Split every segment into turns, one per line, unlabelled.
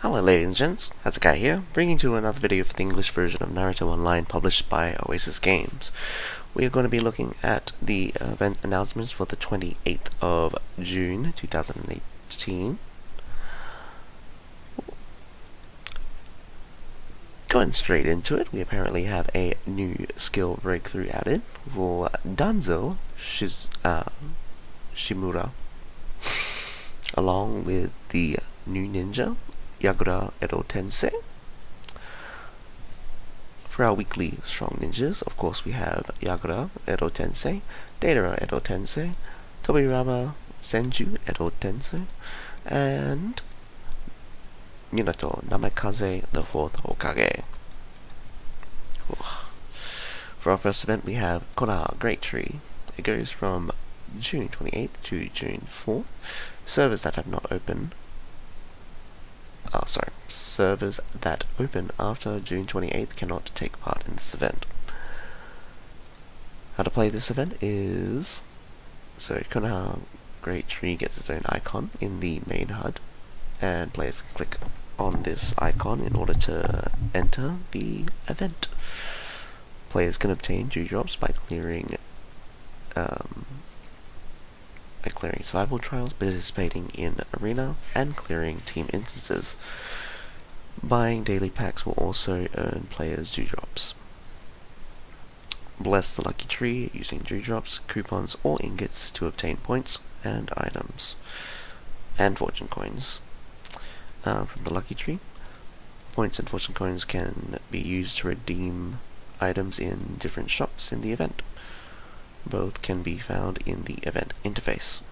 Hello ladies and gents, Hatsukai here, bringing you another video for the English version of Naruto Online published by Oasis Games. We are going to be looking at the event announcements for the 28th of June 2018. Going straight into it, we apparently have a new skill breakthrough added for Danzo Shimura, along with the new ninja Yagura Edo Tensei. For our weekly strong ninjas, of course, we have Yagura Edo Tensei, Deidara Edo Tensei, Tobirama Senju Edo Tensei, and Minato Namikaze the 4th Hokage. For our first event, we have Konoha Great Tree. It goes from June 28th to June 4th. Servers that have not opened servers that open after June 28th cannot take part in this event. How to play this event is... Konoha Great Tree gets its own icon in the main HUD, and players can click on this icon in order to enter the event. Players can obtain dewdrops by clearing survival trials, participating in arena, and clearing team instances. Buying daily packs will also earn players dewdrops. Bless the lucky tree using dewdrops, coupons, or ingots to obtain points and items, and fortune coins. From the lucky tree, points and fortune coins can be used to redeem items in different shops in the event. Both can be found in the event interface.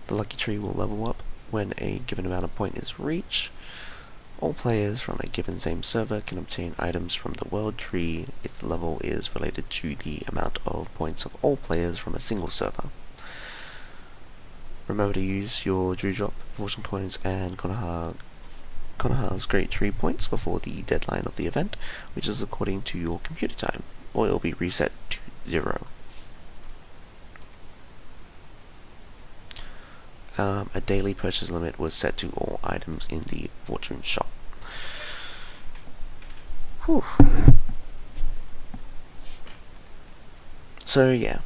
The lucky tree will level up when a given amount of point is reached. All players from a given same server can obtain items from the world tree. Its level is related to the amount of points of all players from a single server. Remember to use your dewdrop, fortune coins, and Konoha's Great Tree points before the deadline of the event, which is according to your computer time, or it will be reset to 0. A daily purchase limit was set to all items in the fortune shop. Whew. So yeah,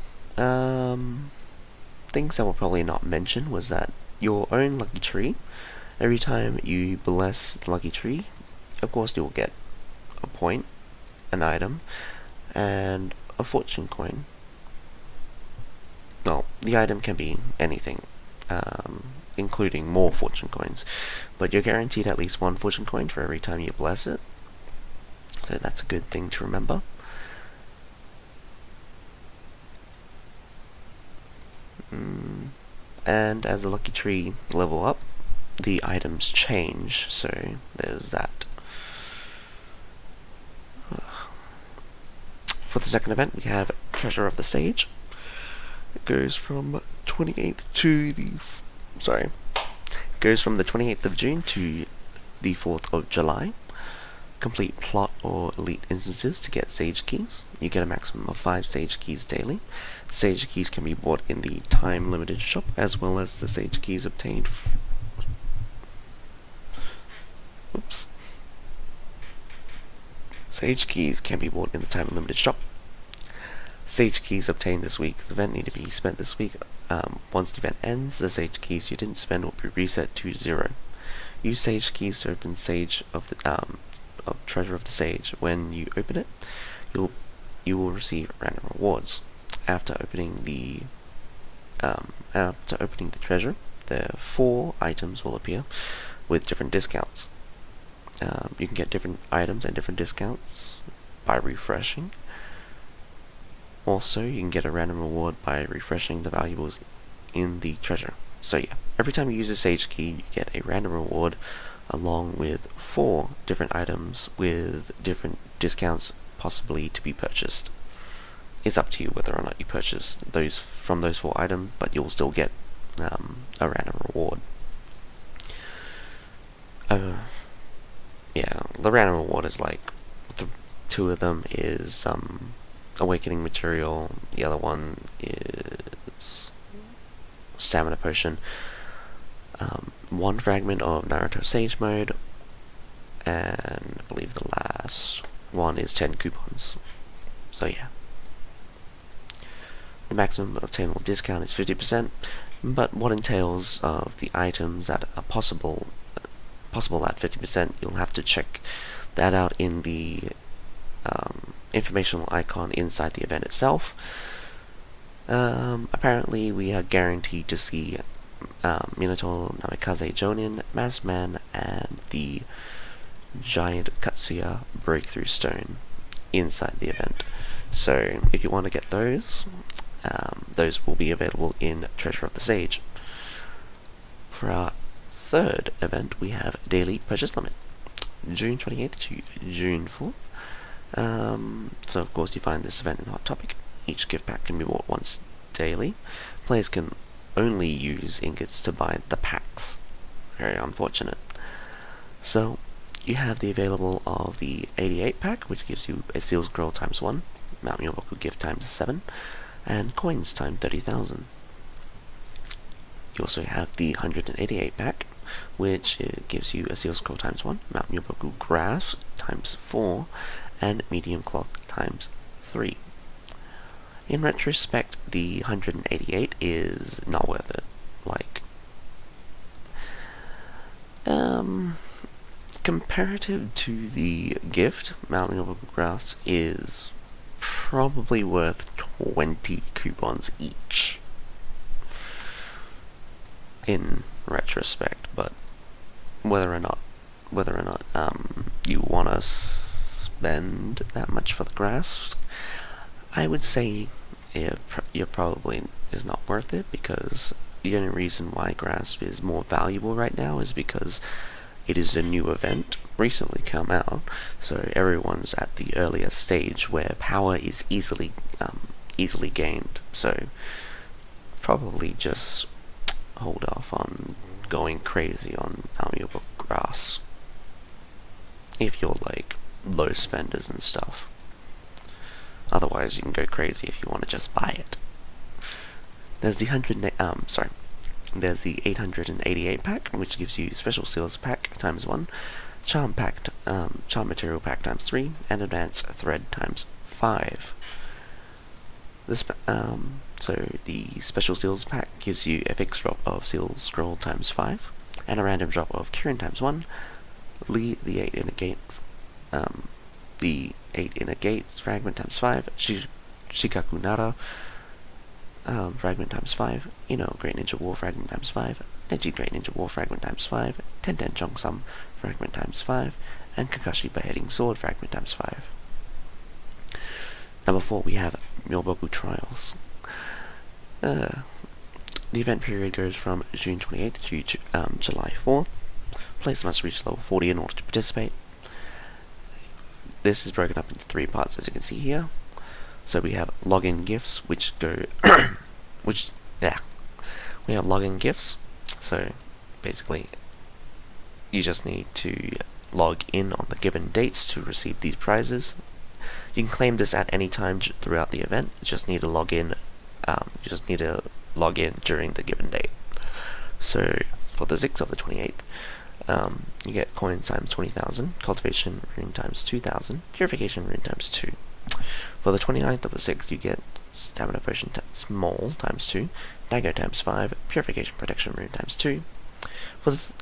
things that were probably not mentioned was that your own lucky tree, every time you bless the lucky tree, of course you'll get a point, an item, and a fortune coin. Well, the item can be anything, including more fortune coins, but you're guaranteed at least one fortune coin for every time you bless it, so that's a good thing to remember. And as the lucky tree level up, the items change, so there's that. For the second event, we have Treasure of the Sage. It goes from 28th to the... It goes from the 28th of June to the 4th of July. Complete plot or elite instances to get Sage Keys. You get a maximum of 5 Sage Keys daily. Sage Keys can be bought in the time-limited shop, as well as the Sage Keys obtained... Sage Keys can be bought in the time-limited shop. Sage Keys obtained this week's event need to be spent this week. Once the event ends, the Sage Keys you didn't spend will be reset to 0. Use Sage Keys to open Sage of the Treasure of the Sage. When you open it, you will receive random rewards. After opening the treasure, the 4 items will appear with different discounts. You can get different items and different discounts by refreshing. Also, you can get a random reward by refreshing the valuables in the treasure. So yeah, every time you use a Sage Key, you get a random reward along with 4 different items with different discounts possibly to be purchased. It's up to you whether or not you purchase those from those 4 items, but you'll still get a random reward. Yeah, the random reward is like, 2 of them is Awakening Material, the other one is Stamina Potion. 1 fragment of Naruto Sage Mode, and I believe the last one is 10 coupons. So yeah. The maximum obtainable discount is 50%, but what entails of the items that are possible at 50%, you'll have to check that out in the informational icon inside the event itself. Apparently we are guaranteed to see Minato Namikaze Jonin, Maskman, and the giant Katsuya breakthrough stone inside the event. So if you want to get those will be available in Treasure of the Sage. For our third event, we have Daily Purchase Limit, June 28th to June 4th. So of course you find this event in Hot Topic. Each gift pack can be bought once daily. Players can only use ingots to buy the packs. Very unfortunate. So you have the available of the 88 pack, which gives you a Seal Scroll times 1, Mount Myoboku gift times 7, and coins times 30,000. You also have the 188 pack, which gives you a Seal Scroll times 1, Mount Myoboku grass times 4, and medium cloth times 3. In retrospect, the 188 is not worth it. Like, comparative to the gift, Mount Myoboku grass is probably worth 20 coupons each. In retrospect, but whether or not you want to spend that much for the grass, I would say it probably is not worth it, because the only reason why grass is more valuable right now is because it is a new event, recently come out, so everyone's at the earlier stage where power is easily gained. So probably just hold off on going crazy on audiobook grass if you're like low spenders and stuff. Otherwise, you can go crazy if you want to just buy it. There's the There's the 888 pack, which gives you Special Seals pack times 1, Charm pack, Charm Material pack times 3, and Advanced Thread times 5. So the Special Seals pack gives you a fixed drop of Seal Scroll times 5, and a random drop of Kirin times 1, the 8 in a gate, fragment times 5, Shikaku Nara, fragment times 5, Great Ninja War fragment times 5, Neji Great Ninja War fragment times 5, Tenten Jongsum fragment times 5, and Kakashi Beheading Sword fragment times 5. Number 4, we have Myoboku Trials. The event period goes from June 28th to July 4th. Players must reach level 40 in order to participate. This is broken up into 3 parts, as you can see here. So we have login gifts, which go we have login gifts. So basically, you just need to log in on the given dates to receive these prizes. You can claim this at any time throughout the event. You just need to log in. During the given date. So for the 6th of the 28th, you get coins times 20,000, cultivation rune times 2,000, purification rune times 2. For the 29th of the 6th, you get stamina potion small times 2, dagger times 5, purification protection rune times 2. For the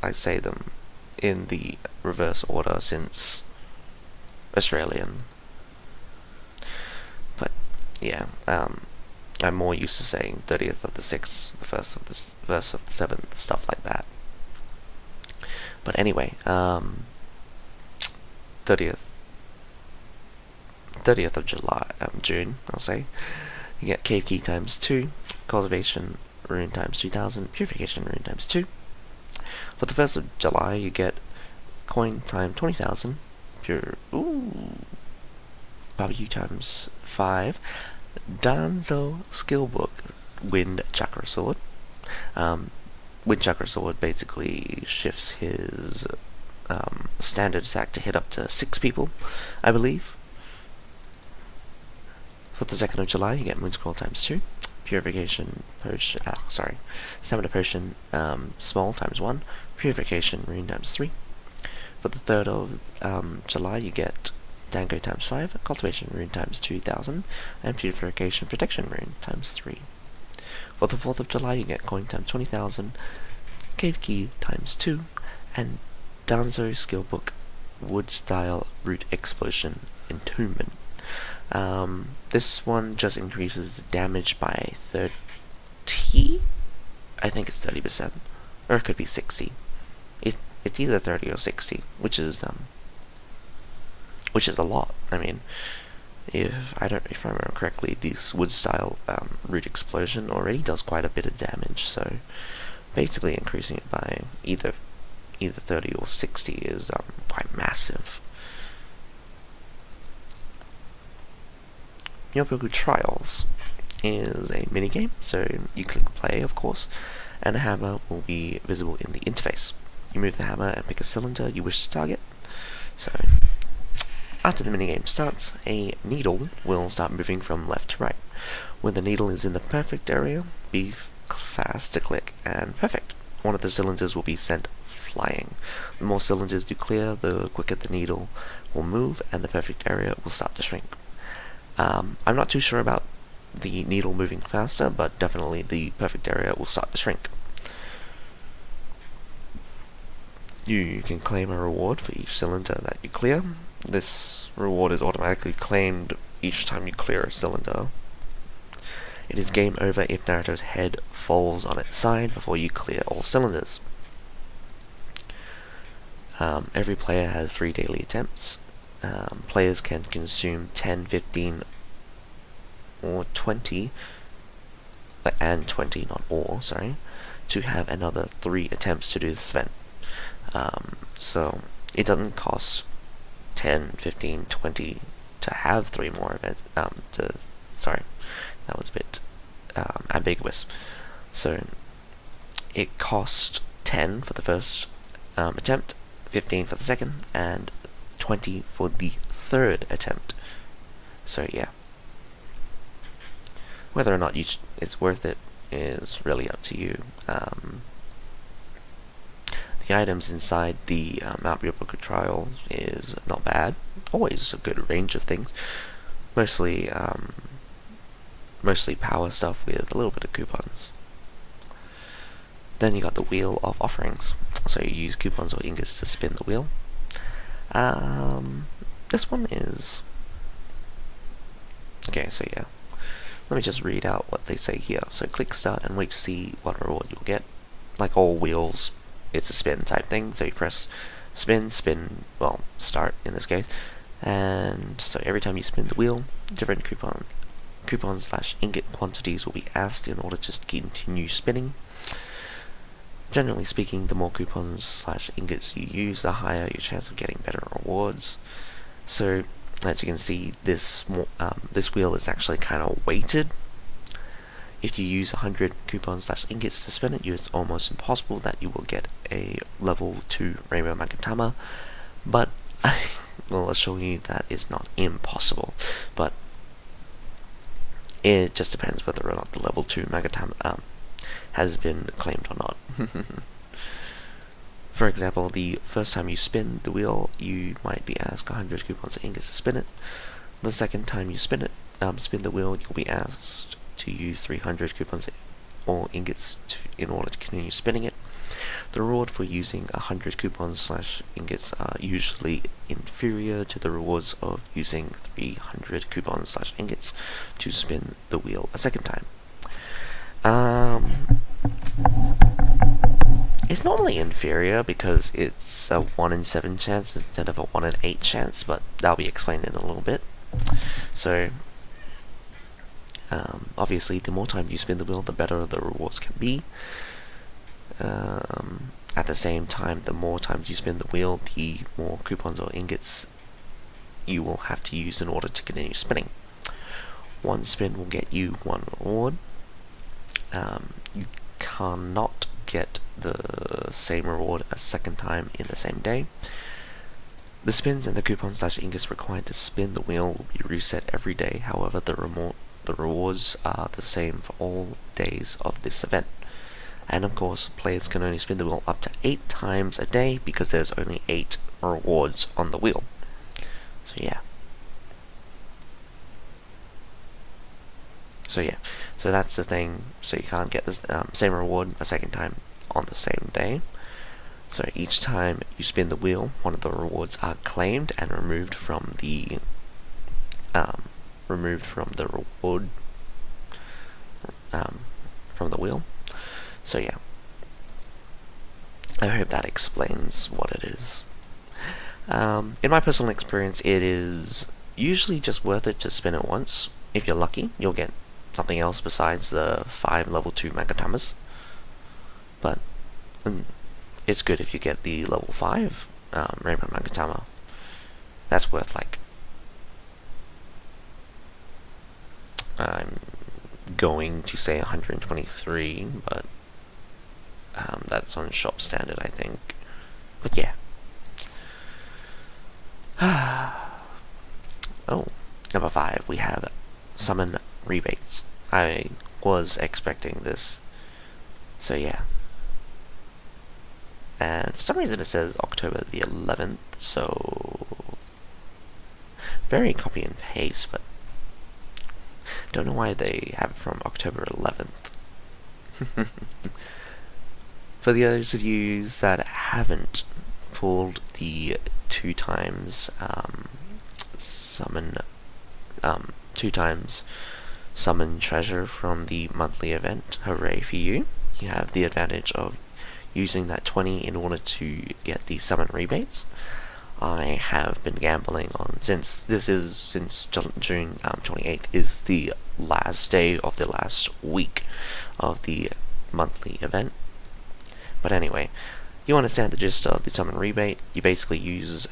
I say them in the reverse order since Australian. But yeah, I'm more used to saying 30th of the 6th, the 1st of the 1st of the 7th, stuff like that. But anyway, 30th of June, I'll say, you get Cave Key times 2, Cultivation Rune times 2,000, Purification Rune times 2. For the 1st of July, you get Coin times 20,000, Barbecue times 5, Danzo Skillbook, Wind Chakra Sword. Wind Chakra Sword basically shifts his standard attack to hit up to 6 people, I believe. For the 2nd of July, you get Moon Scroll times 2, purification potion, stamina potion, small times 1, purification rune times 3. For the 3rd of July, you get Dango times 5, cultivation rune times 2000, and purification protection rune times 3. For the 4th of July, you get coin times 20,000, cave key times 2, and Danzo skill book wood style root explosion entombment. This one just increases the damage by 30. I think it's 30%, or it could be 60. It's either 30 or 60, which is a lot. I mean, if I remember correctly, this wood style root explosion already does quite a bit of damage. So basically, increasing it by either 30 or 60 is quite massive. Neurotoxin Trials is a minigame, so you click play, of course, and a hammer will be visible in the interface. You move the hammer and pick a cylinder you wish to target. So, after the minigame starts, a needle will start moving from left to right. When the needle is in the perfect area, be fast to click and perfect. One of the cylinders will be sent flying. The more cylinders you clear, the quicker the needle will move and the perfect area will start to shrink. I'm not too sure about the needle moving faster, but definitely the perfect area will start to shrink. You can claim a reward for each cylinder that you clear. This reward is automatically claimed each time you clear a cylinder. It is game over if Naruto's head falls on its side before you clear all cylinders. Every player has 3 daily attempts. Players can consume 10, 15, or 20, and 20, not all, sorry, to have another 3 attempts to do this event. So it doesn't cost 10, 15, 20 to have 3 more events. Sorry, that was a bit ambiguous. So it costs 10 for the first attempt, 15 for the second, and 20 for the 3rd attempt. So yeah, whether or not it's worth it is really up to you. The items inside the Mount Ryoboku trial is not bad. Always a good range of things. Mostly power stuff with a little bit of coupons. Then you got the Wheel of Offerings. So you use coupons or ingots to spin the wheel. This one is... Okay, so yeah. Let me just read out what they say here. So click start and wait to see what reward you'll get. Like all wheels, it's a spin type thing, so you press spin, well, start in this case. And so every time you spin the wheel, different coupon/ingot quantities will be asked in order to continue spinning. Generally speaking, the more coupons/ingots you use, the higher your chance of getting better rewards. So, as you can see, this wheel is actually kind of weighted. If you use 100 coupons/ingots to spin it, it's almost impossible that you will get a level 2 Rainbow Magatama, but I will assure you that is not impossible. But it just depends whether or not the level 2 Magatama has been claimed or not. For example, the first time you spin the wheel, you might be asked 100 coupons or ingots to spin it. The second time you spin the wheel, you'll be asked to use 300 coupons or ingots in order to continue spinning it. The reward for using 100 coupons/ingots are usually inferior to the rewards of using 300 coupons/ingots to spin the wheel a second time. It's normally inferior because it's a 1 in 7 chance instead of a 1 in 8 chance, but that'll be explained in a little bit. So, obviously, the more time you spin the wheel, the better the rewards can be. At the same time, the more times you spin the wheel, the more coupons or ingots you will have to use in order to continue spinning. One spin will get you 1 reward. You cannot get the same reward a second time in the same day. The spins and the coupons/ingots required to spin the wheel will be reset every day. However, the the rewards are the same for all days of this event. And of course, players can only spin the wheel up to 8 times a day because there's only 8 rewards on the wheel. So yeah. So that's the thing. So you can't get the same reward a second time on the same day. So each time you spin the wheel, one of the rewards are claimed and removed from the reward from the wheel. So yeah, I hope that explains what it is. In my personal experience, it is usually just worth it to spin it once. If you're lucky, you'll get something else besides the 5 level 2 Magatamas. But it's good if you get the level 5 Rainbow Magatama. That's worth, like, I'm going to say 123, but that's on shop standard, I think. But yeah. Oh, number 5, we have summon rebates. I was expecting this, so yeah. And for some reason it says October the 11th, so very copy and paste, but don't know why they have it from October 11th. For those of you that haven't pulled the 2 times summon treasure from the monthly event, hooray for you. You have the advantage of using that 20 in order to get the summon rebates. I have been gambling on, since June 28th is the last day of the last week of the monthly event. But anyway, you understand the gist of the summon rebate. You basically use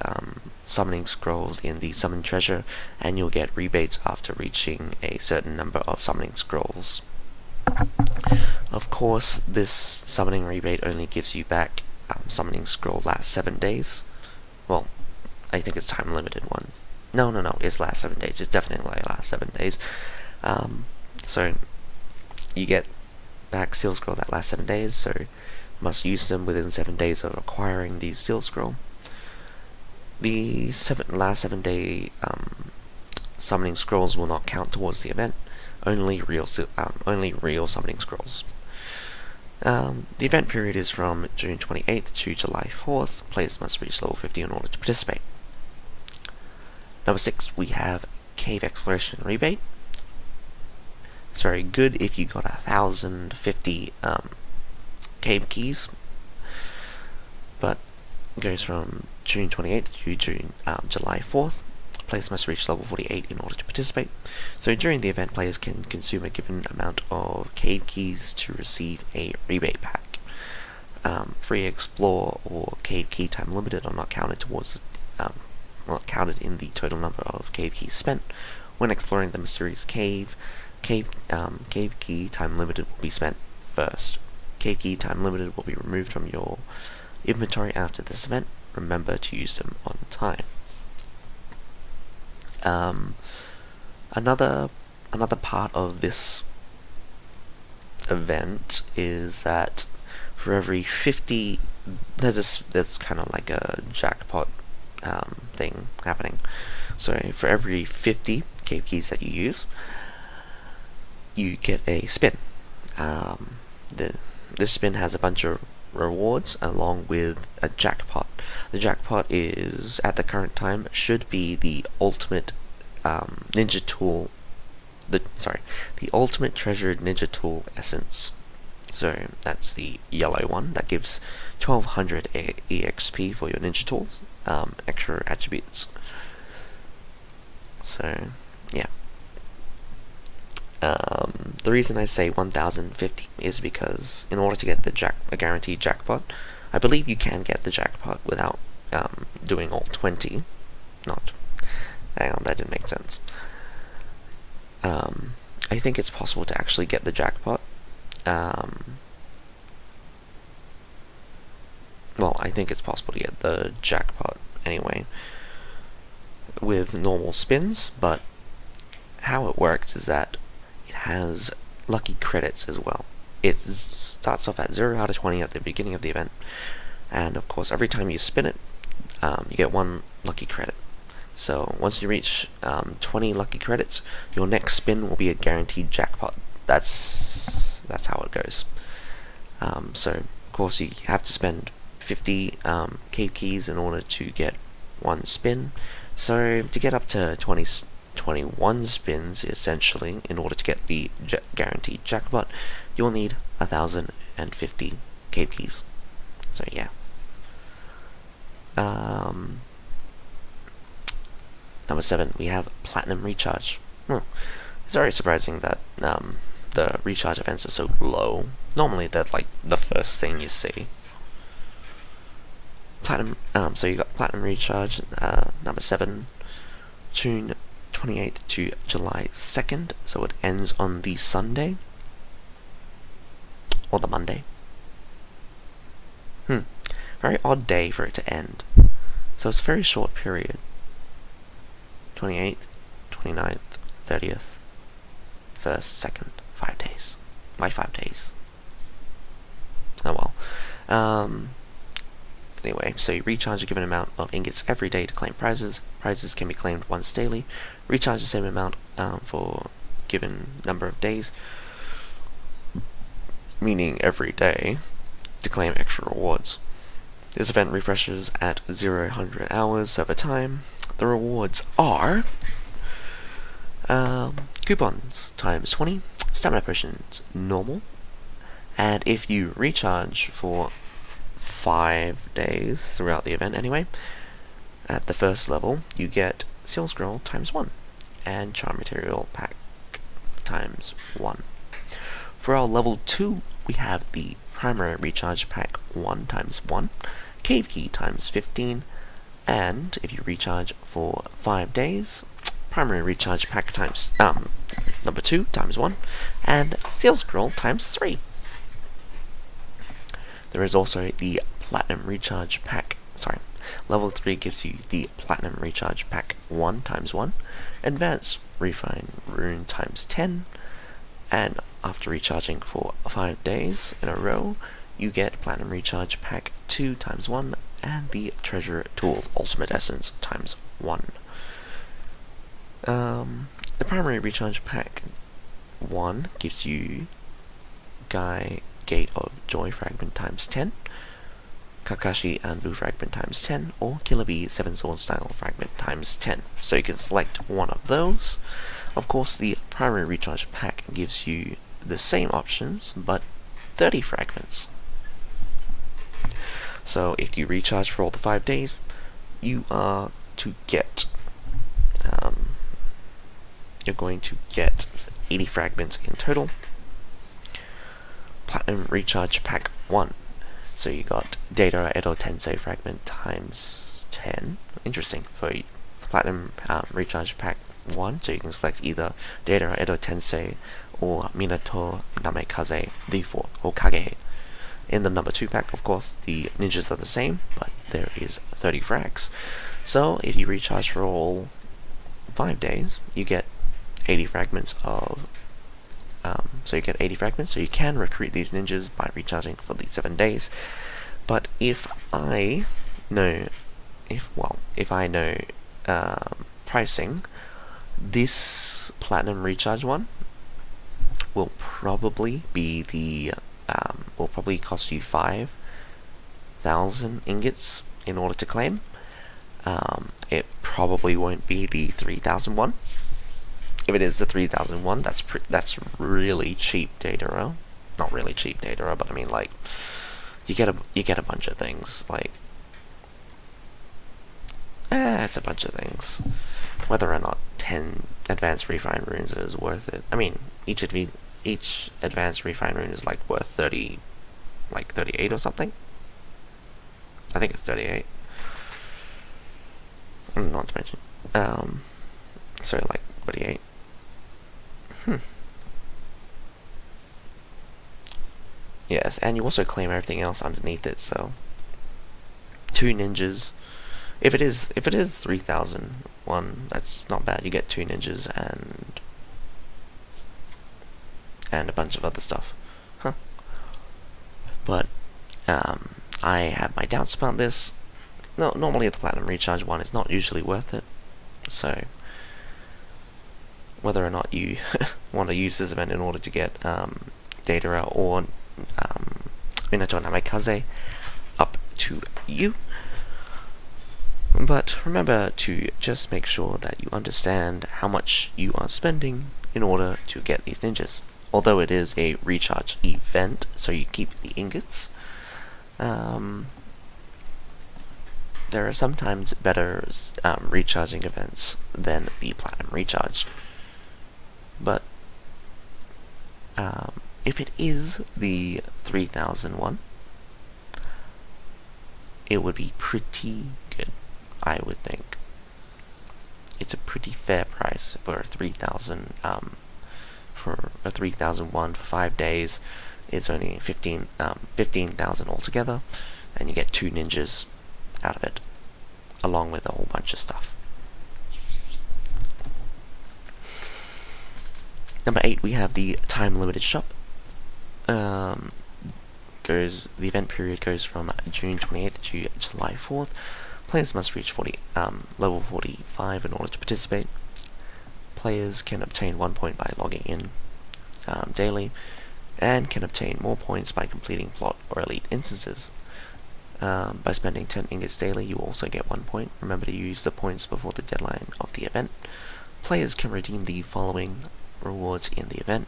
summoning scrolls in the summon treasure, and you'll get rebates after reaching a certain number of summoning scrolls. Of course, this summoning rebate only gives you back summoning scroll last 7 days. Well, I think it's time limited one. No, it's last 7 days. It's definitely last 7 days. So you get back seal scroll that last 7 days, so you must use them within 7 days of acquiring the seal scroll. The last 7 day summoning scrolls will not count towards the event. Only real summoning scrolls. The event period is from June 28th to July 4th. Players must reach level 50 in order to participate. Number 6, we have Cave Exploration Rebate. It's very good if you got 1,050 cave keys, but it goes from June 28th to July 4th. Players must reach level 48 in order to participate. So during the event, players can consume a given amount of cave keys to receive a rebate pack. Free explore or cave key time limited are not counted in the total number of cave keys spent. When exploring the mysterious cave key time limited will be spent first. Cave key time limited will be removed from your inventory after this event. Remember to use them on time. Another part of this event is that for every 50, there's kind of like a jackpot thing happening. So for every 50 cave keys that you use, you get a spin. This spin has a bunch of rewards along with a jackpot. The jackpot is, at the current time, should be the ultimate ninja tool. The ultimate treasured ninja tool essence. So that's the yellow one that gives 1200 EXP for your ninja tools, extra attributes. So yeah. The reason I say 1050 is because in order to get a guaranteed jackpot, I believe you can get the jackpot without doing all 20. Hang on, that didn't make sense. I think it's possible to actually get the jackpot. Well, I think it's possible to get the jackpot anyway with normal spins, but how it works is that it has lucky credits as well. It starts off at 0 out of 20 at the beginning of the event, and of course every time you spin it, you get 1 lucky credit. So once you reach 20 lucky credits, your next spin will be a guaranteed jackpot. That's how it goes. So of course you have to spend 50 cave keys in order to get 1 spin. So to get up to 21 spins, essentially, in order to get the guaranteed jackpot, you'll need 1,050 cave keys. So yeah. Number 7, we have Platinum Recharge. It's very surprising that the recharge events are so low. Normally they're like the first thing you see. Platinum. So you got Platinum Recharge, number 7, June 28th to July 2nd. So it ends on the Sunday or the Monday. Very odd day for it to end. So it's a very short period. 28th, 29th, 30th, 1st, 2nd, 5 days. Why 5 days? Oh well. Anyway, so you recharge a given amount of ingots every day to claim prizes. Prizes can be claimed once daily. Recharge the same amount for given number of days, meaning every day, to claim extra rewards. This event refreshes at 0-100 hours over time. The rewards are coupons times 20, stamina potions normal, and if you recharge for 5 days throughout the event anyway, at the first level you get Seal Scroll times 1 and Charm Material Pack times 1. For our level 2, we have the Primary Recharge Pack 1 times 1, Cave Key times 15, and if you recharge for 5 days, Primary Recharge Pack times number 2 times 1, and Seal Scroll times 3. There is also the Platinum Recharge Pack, level 3 gives you the Platinum Recharge Pack 1 times 1, Advanced Refine Rune times 10, and after recharging for 5 days in a row, you get Platinum Recharge Pack 2 times 1, and the Treasure Tool Ultimate Essence times 1. The Primary Recharge Pack 1 gives you Gate of Joy Fragment times 10, Kakashi Anbu Fragment times 10, or Killer Bee 7 Sword Style Fragment times 10. So you can select one of those. Of course, the Primary Recharge Pack gives you the same options, but 30 fragments. So if you recharge for all the 5 days, you are to get you're going to get 80 fragments in total. Platinum Recharge Pack 1. So you got Data Edo Tensei Fragment times 10. Interesting. For Platinum Recharge Pack 1, so you can select either Data Edo Tensei or Minato Namekaze D4 or Kage. In the number 2 pack, of course, the ninjas are the same, but there is 30 frags. So if you recharge for all 5 days, you get 80 fragments of so you can recruit these ninjas by recharging for the 7 days. But if I know pricing, this Platinum Recharge one will probably be will probably cost you 5,000 ingots in order to claim. It probably won't be the 3,001. If it is the 3,001, that's really cheap data. Not really cheap data, but I mean, like, you get a bunch of things. Like, it's a bunch of things. Whether or not 10 advanced refine runes is worth it. I mean, each advanced refine rune is like worth 38 or something. I think it's 38. Not to mention, so like 38. Yes, and you also claim everything else underneath it. So 2 ninjas. If it is 3,001, that's not bad. You get 2 ninjas and and a bunch of other stuff. Huh. But I have my doubts about this. No, normally the Platinum Recharge one is not usually worth it, so whether or not you want to use this event in order to get data out or Minato Namikaze, up to you. But remember to just make sure that you understand how much you are spending in order to get these ninjas. Although it is a recharge event, so you keep the ingots, there are sometimes better recharging events than the Platinum Recharge. But if it is the 3001, it would be pretty good, I would think. It's a pretty fair price for a 3000 for a 3001 for 5 days. It's only 15,000 altogether, and you get 2 ninjas out of it, along with a whole bunch of stuff. Number 8, we have the time limited shop. The event period goes from June 28th to July 4th. Players must reach level 45 in order to participate. Players can obtain 1 point by logging in daily, and can obtain more points by completing plot or elite instances. By spending 10 ingots daily, you also get 1 point. Remember to use the points before the deadline of the event. Players can redeem the following rewards in the event: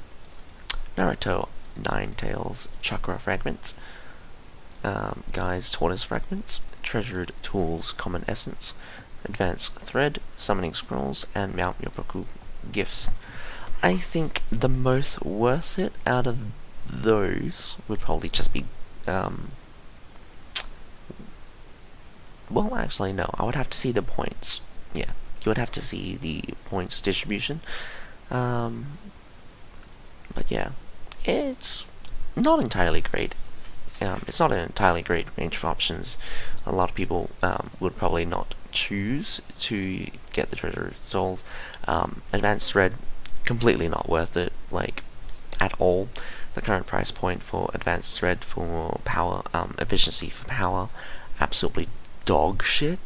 Naruto Ninetales Chakra Fragments, Guy's Tortoise Fragments, Treasured Tools Common Essence, Advanced Thread, Summoning Scrolls, and Mount Yoboku Gifts. I think the most worth it out of those would probably just be, well, actually, no, I would have to see the points. Yeah, you would have to see the points distribution. But yeah, it's not entirely great. It's not an entirely great range of options. A lot of people would probably not choose to get the Treasure Souls. Advanced Thread, completely not worth it, like, at all. The current price point for Advanced Thread for power, efficiency for power, absolutely dog shit.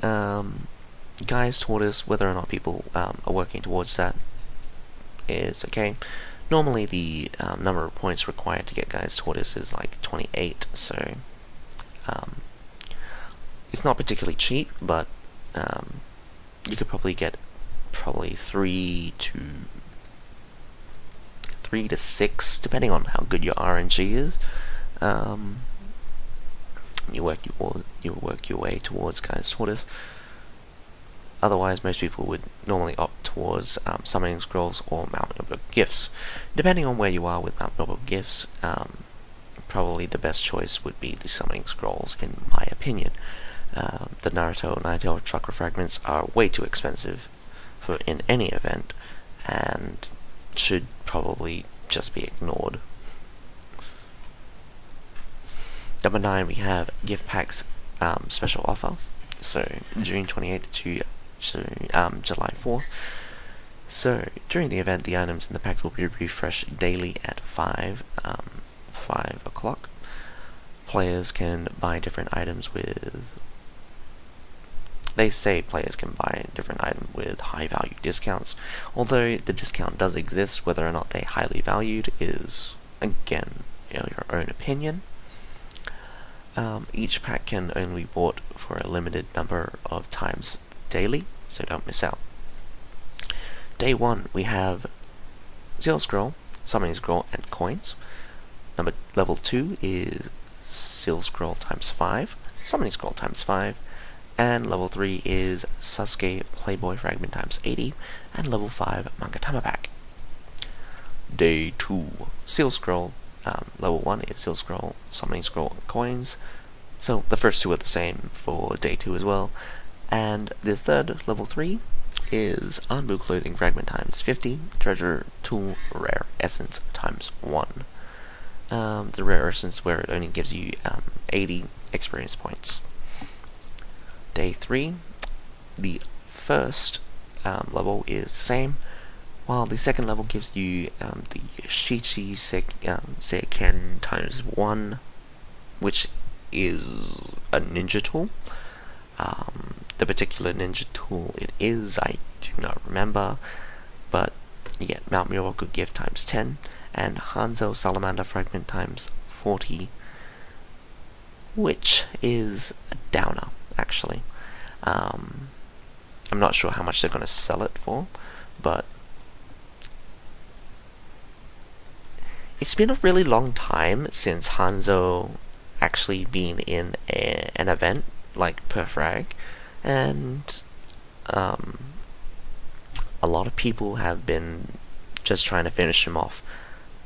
Guy's Tortoise, whether or not people are working towards that, is okay. Normally the number of points required to get Guy's Tortoise is like 28, so it's not particularly cheap, but you could probably get 3 to 6, depending on how good your RNG is. You work your way towards Guy's Tortoise. Otherwise, most people would normally opt towards Summoning Scrolls or Mount Yoboku Gifts. Depending on where you are with Mount Yoboku Gifts, probably the best choice would be the Summoning Scrolls, in my opinion. The Naruto Ninetales Chakra Fragments are way too expensive for in any event, and should probably just be ignored. Number 9, we have Gift Packs special offer. So June 28th to July 4th. So during the event, the items in the pack will be refreshed daily at 5 o'clock. Players can buy different items with... They say players can buy different items with high value discounts, although the discount does exist. Whether or not they're highly valued is, again, your own opinion. Each pack can only be bought for a limited number of times daily, so don't miss out. Day 1, we have Seal Scroll, Summoning Scroll, and coins. Level 2 is Seal Scroll times 5, Summoning Scroll times 5, and level 3 is Sasuke Playboy Fragment times 80, and level 5 Mangatama Pack. Day 2, Seal Scroll. Level 1 is Seal Scroll, Summoning Scroll, and coins. So the first two are the same for day 2 as well. And the third, level 3, is Anbu Clothing Fragment times 50, Treasure Tool Rare Essence times 1. The Rare Essence where it only gives you 80 experience points. Day 3, the first level is the same. while the second level gives you the Shichi Seiken times 1, which is a ninja tool. The particular ninja tool it is, I do not remember, but you get Mount Miracle Gift times 10, and Hanzo Salamander Fragment times 40, which is a downer, actually. I'm not sure how much they're going to sell it for, but it's been a really long time since Hanzo actually been in an event like per frag, and a lot of people have been just trying to finish him off.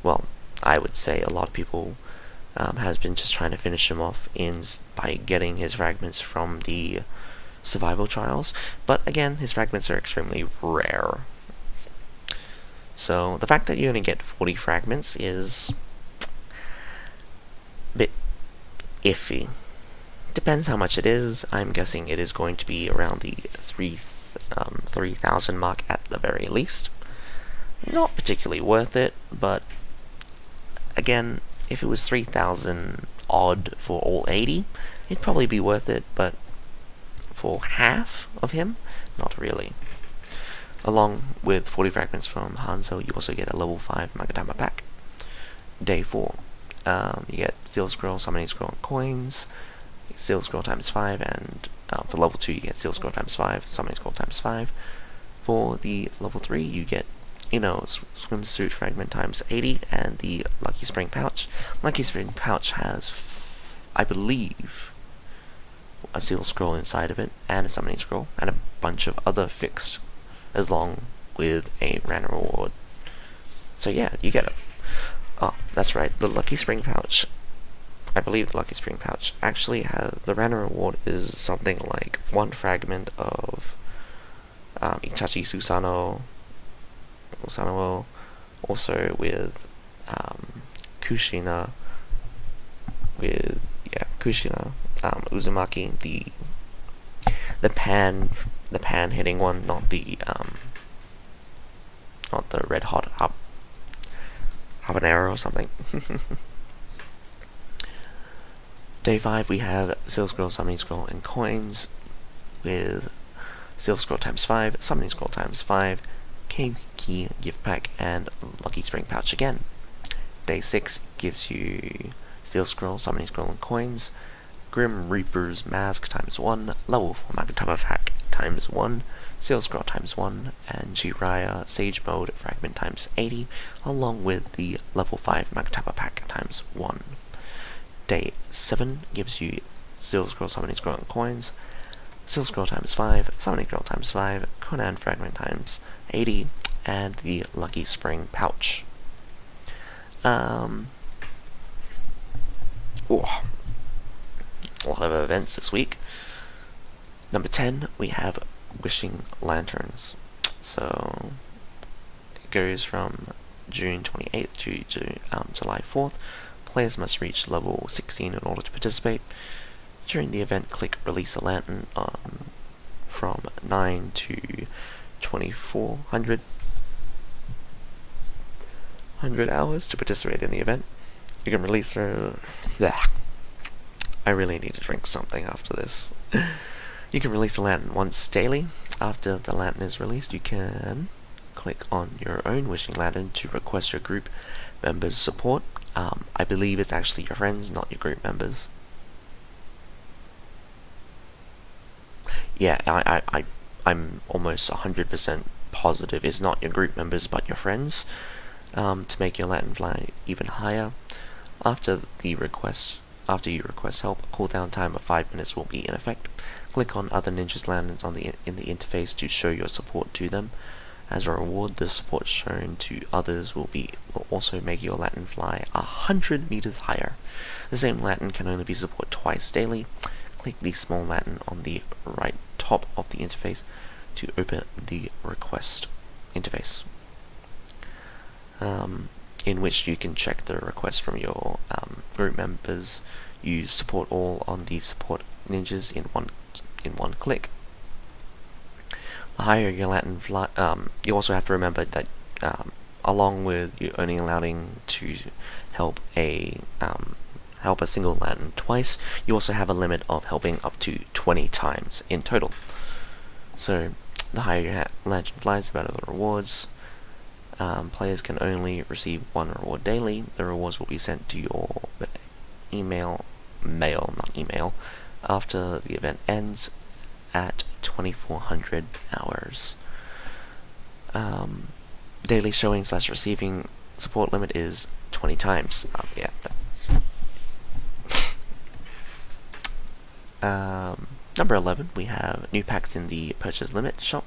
Well, I would say a lot of people has been just trying to finish him off by getting his fragments from the survival trials, but again, his fragments are extremely rare. So the fact that you only get 40 fragments is a bit iffy. Depends how much it is. I'm guessing it is going to be around the 3,000 mark at the very least. Not particularly worth it, but again, if it was 3,000 odd for all 80, it'd probably be worth it, but for half of him, not really. Along with 40 fragments from Hanzo, you also get a level 5 Magatama pack. Day 4, you get Steel Scroll, Summoning Scroll, and Coins. Steel Scroll times 5, and for level 2 you get Steel Scroll times 5, Summoning Scroll times 5. For the level 3 you get, Swimsuit Fragment times 80, and the Lucky Spring Pouch. Lucky Spring Pouch has, I believe, a Steel Scroll inside of it, and a Summoning Scroll, and a bunch of other fixed, along with a random reward. So yeah, you get it. Oh, that's right, the Lucky Spring Pouch. I believe the Lucky Spring Pouch actually has, the random reward is something like 1 fragment of Itachi Susanoo, also with Kushina, Uzumaki, the pan hitting one, not the red hot habanero or something. Day 5 we have Steel Scroll, Summoning Scroll, and Coins with Steel Scroll times 5, Summoning Scroll times 5, Key Gift Pack, and Lucky Spring Pouch again. Day 6 gives you Steel Scroll, Summoning Scroll, and Coins, Grim Reaper's Mask times 1, Level 4 Magatama Pack times 1, Steel Scroll times 1, and Jiraiya Sage Mode Fragment times 80, along with the Level 5 Magatama Pack times 1. Day 7 gives you Steel Scroll, Summoning Scroll, and Coins, Steel Scroll times 5, Summoning Scroll times 5, Conan Fragment times 80, and the Lucky Spring Pouch. A lot of events this week. Number 10, we have Wishing Lanterns. So it goes from June 28th to July 4th. Players must reach level 16 in order to participate. During the event, click Release a Lantern from 9 to 2400 hours to participate in the event. You can release I really need to drink something after this. You can release a lantern once daily. After the lantern is released, you can click on your own wishing lantern to request your group members' support. I believe it's actually your friends, not your group members. Yeah, I'm almost 100% positive it's not your group members but your friends, to make your lantern fly even higher. After you request help, a cooldown time of 5 minutes will be in effect. Click on other ninjas' lanterns in the interface to show your support to them. As a reward, the support shown to others will also make your lantern fly 100 meters higher. The same lantern can only be supported twice daily. Click the small lantern on the right top of the interface to open the request interface, in which you can check the request from your group members. Use support all on the support ninjas in one click. The higher your lantern fly, you also have to remember that along with you only allowing to help a single land twice, you also have a limit of helping up to 20 times in total. So the higher your lantern flies, the better the rewards. Players can only receive one reward daily. The rewards will be sent to your mail, not email, after the event ends at 2400 hours. Daily showing / receiving support limit is 20 times. Yeah, that's number 11, we have new packs in the purchase limit shop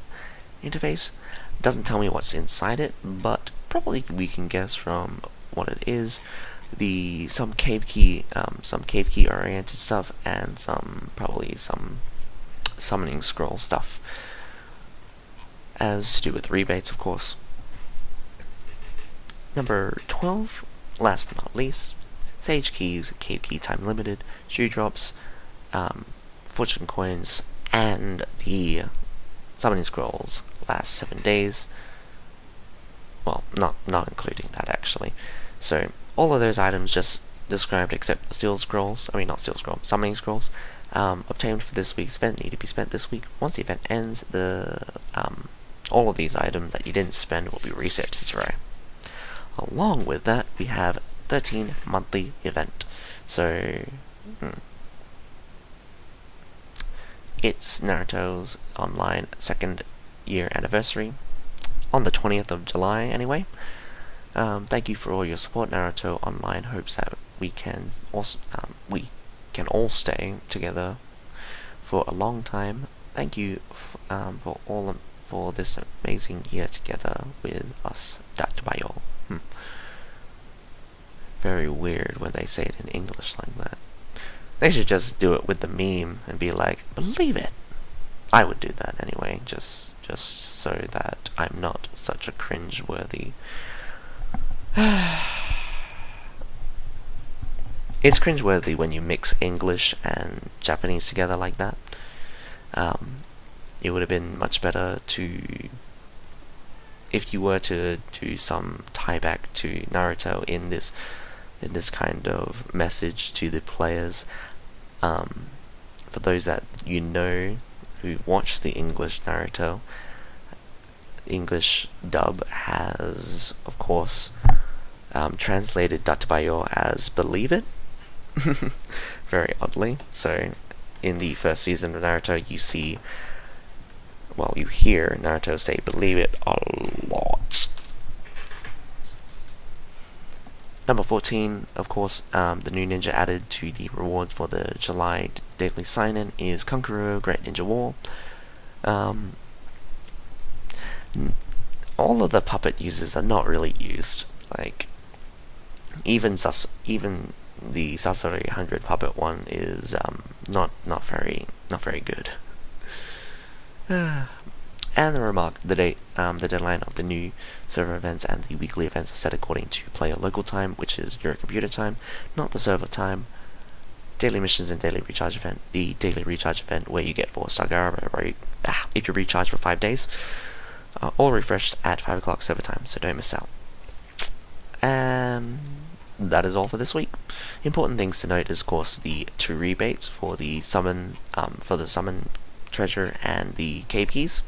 interface. Doesn't tell me what's inside it, but probably we can guess from what it is. Some cave key oriented stuff, and probably some summoning scroll stuff, as to do with rebates, of course. Number 12, last but not least, Sage Keys, Cave Key Time Limited, Shoe Drops, Fortune Coins, and the Summoning Scrolls last 7 days. Well, not including that, actually. So, all of those items just described except the Summoning Scrolls, obtained for this week's event need to be spent this week. Once the event ends, all of these items that you didn't spend will be reset to 0. Along with that, we have 13 monthly event. So, it's Naruto's Online 2nd year anniversary, on the 20th of July anyway. Thank you for all your support. Naruto Online hopes that we can all stay together for a long time. Thank you for this amazing year together with us. Databayo. Very weird when they say it in English like that. They should just do it with the meme and be like, believe it. I would do that anyway, just so that I'm not such a cringe-worthy. It's cringe-worthy when you mix English and Japanese together like that. It would have been much better if you were to do some tie back to Naruto in this kind of message to the players. For those that who watch the English Naruto, English dub has, of course, translated Databayo as believe it. Very oddly. So, in the first season of Naruto, you hear Naruto say believe it a lot. Number 14, of course, the new ninja added to the rewards for the July daily sign-in is Kankuro Great Ninja War. All of the puppet uses are not really used. Like, even the Sasori 100 puppet one is not very good. And the remark, the deadline of the new server events and the weekly events are set according to player local time, which is your computer time, not the server time. Daily missions and daily recharge event. The daily recharge event where you get 4 Sagara if you recharge for 5 days, all refreshed at 5 o'clock server time, so don't miss out. And that is all for this week. Important things to note is, of course, the 2 rebates for the summon treasure and the cave keys,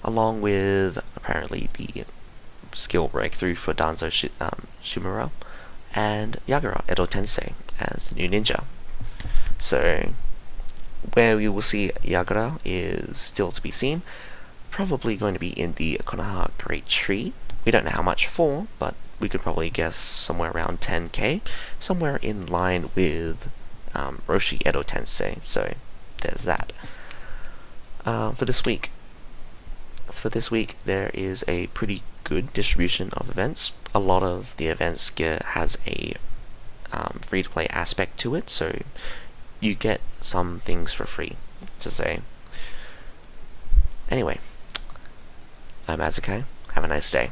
along with apparently the skill breakthrough for Danzo Shimura and Yagura Edo Tensei as the new ninja. So, where we will see Yagura is still to be seen. Probably going to be in the Konoha Great Tree. We don't know how much for, but we could probably guess somewhere around 10k, somewhere in line with Roshi Edo Tensei. So, there's that. For this week, there is a pretty good distribution of events. A lot of the events has a free-to-play aspect to it, so you get some things for free, to say. Anyway, I'm Azukai. Have a nice day.